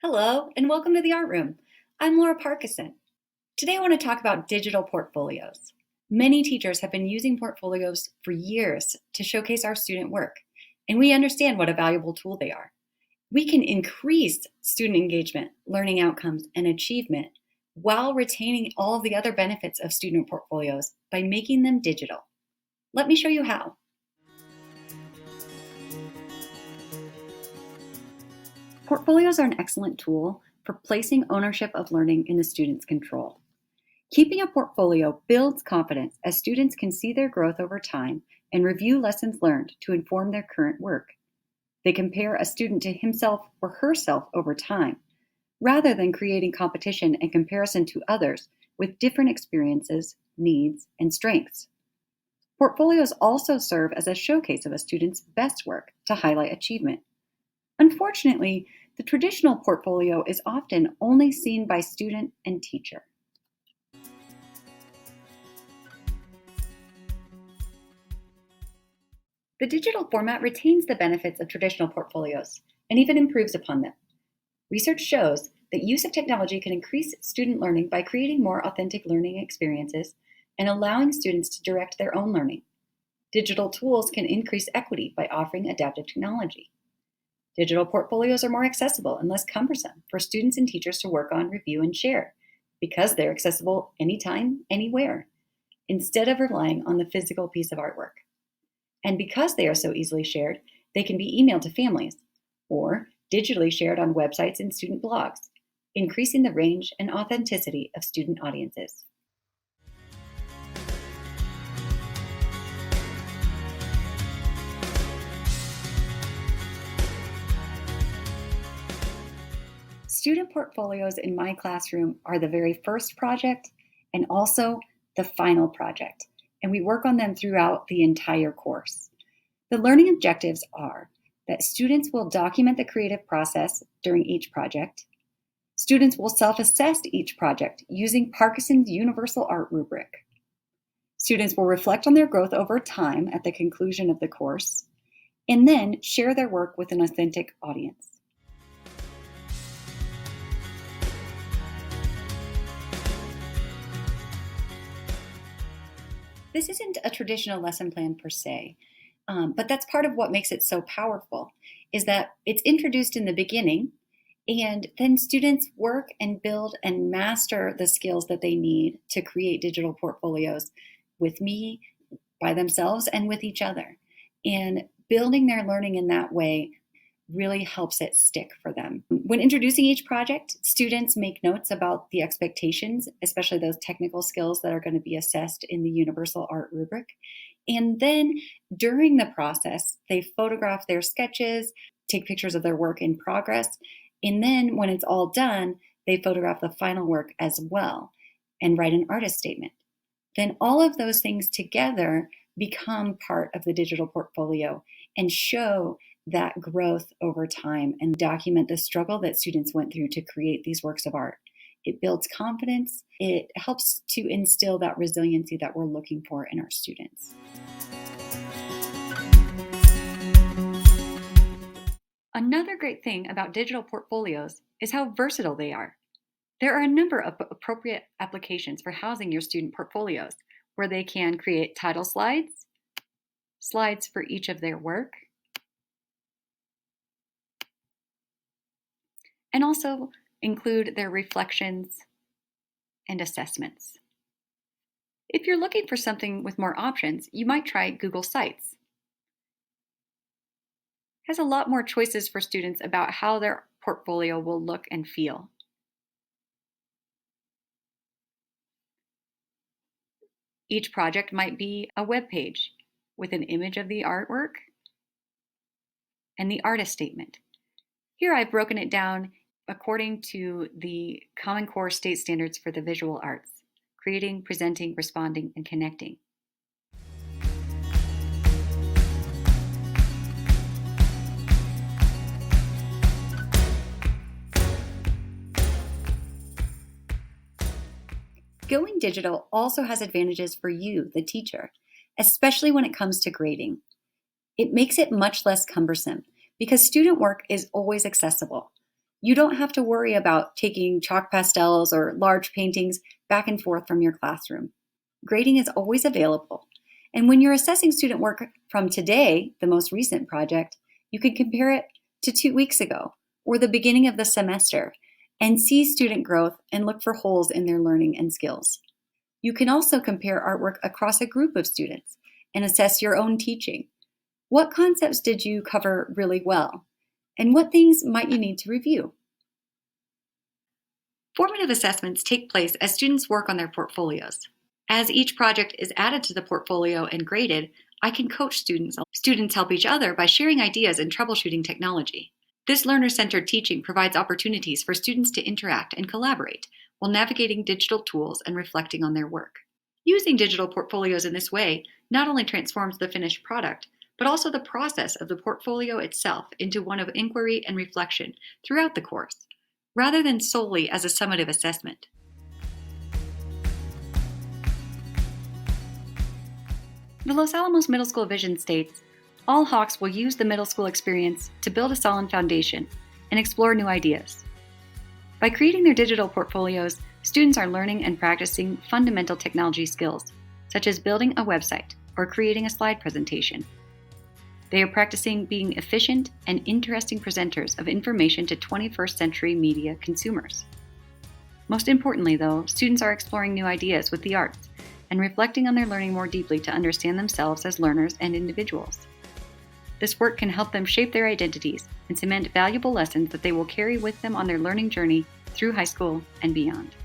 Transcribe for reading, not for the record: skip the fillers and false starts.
Hello, and welcome to the Art Room. I'm Laura Parkinson. Today I want to talk about digital portfolios. Many teachers have been using portfolios for years to showcase our student work, and we understand what a valuable tool they are. We can increase student engagement, learning outcomes, and achievement while retaining all of the other benefits of student portfolios by making them digital. Let me show you how. Portfolios are an excellent tool for placing ownership of learning in the student's control. Keeping a portfolio builds confidence as students can see their growth over time and review lessons learned to inform their current work. They compare a student to himself or herself over time, rather than creating competition and comparison to others with different experiences, needs, and strengths. Portfolios also serve as a showcase of a student's best work to highlight achievement. Unfortunately, the traditional portfolio is often only seen by student and teacher. The digital format retains the benefits of traditional portfolios and even improves upon them. Research shows that use of technology can increase student learning by creating more authentic learning experiences and allowing students to direct their own learning. Digital tools can increase equity by offering adaptive technology. Digital portfolios are more accessible and less cumbersome for students and teachers to work on, review, and share because they're accessible anytime, anywhere, instead of relying on the physical piece of artwork. And because they are so easily shared, they can be emailed to families or digitally shared on websites and student blogs, increasing the range and authenticity of student audiences. Student portfolios in my classroom are the very first project and also the final project, and we work on them throughout the entire course. The learning objectives are that students will document the creative process during each project. Students will self-assess each project using Parkinson's Universal Art Rubric. Students will reflect on their growth over time at the conclusion of the course, and then share their work with an authentic audience. This isn't a traditional lesson plan per se, but that's part of what makes it so powerful, is that it's introduced in the beginning, and then students work and build and master the skills that they need to create digital portfolios with me, by themselves, and with each other. And building their learning in that way really helps it stick for them. When introducing each project, students make notes about the expectations, especially those technical skills that are going to be assessed in the Universal Art Rubric. And then during the process, they photograph their sketches, take pictures of their work in progress, and then when it's all done, they photograph the final work as well and write an artist statement. Then all of those things together become part of the digital portfolio and show that growth over time and document the struggle that students went through to create these works of art. It builds confidence. It helps to instill that resiliency that we're looking for in our students. Another great thing about digital portfolios is how versatile they are. There are a number of appropriate applications for housing your student portfolios, where they can create title slides, slides for each of their work, and also include their reflections and assessments. If you're looking for something with more options, you might try Google Sites. It has a lot more choices for students about how their portfolio will look and feel. Each project might be a web page with an image of the artwork and the artist statement. Here I've broken it down according to the Common Core State Standards for the Visual Arts: creating, presenting, responding, and connecting. Going digital also has advantages for you, the teacher, especially when it comes to grading. It makes it much less cumbersome because student work is always accessible. You don't have to worry about taking chalk pastels or large paintings back and forth from your classroom. Grading is always available. And when you're assessing student work from today, the most recent project, you can compare it to 2 weeks ago or the beginning of the semester and see student growth and look for holes in their learning and skills. You can also compare artwork across a group of students and assess your own teaching. What concepts did you cover really well? And what things might you need to review? Formative assessments take place as students work on their portfolios. As each project is added to the portfolio and graded, I can coach students. Students help each other by sharing ideas and troubleshooting technology. This learner-centered teaching provides opportunities for students to interact and collaborate while navigating digital tools and reflecting on their work. Using digital portfolios in this way not only transforms the finished product, but also the process of the portfolio itself into one of inquiry and reflection throughout the course, rather than solely as a summative assessment. The Los Alamos Middle School vision states, all Hawks will use the middle school experience to build a solid foundation and explore new ideas. By creating their digital portfolios, students are learning and practicing fundamental technology skills, such as building a website or creating a slide presentation. They are practicing being efficient and interesting presenters of information to 21st century media consumers. Most importantly, though, students are exploring new ideas with the arts and reflecting on their learning more deeply to understand themselves as learners and individuals. This work can help them shape their identities and cement valuable lessons that they will carry with them on their learning journey through high school and beyond.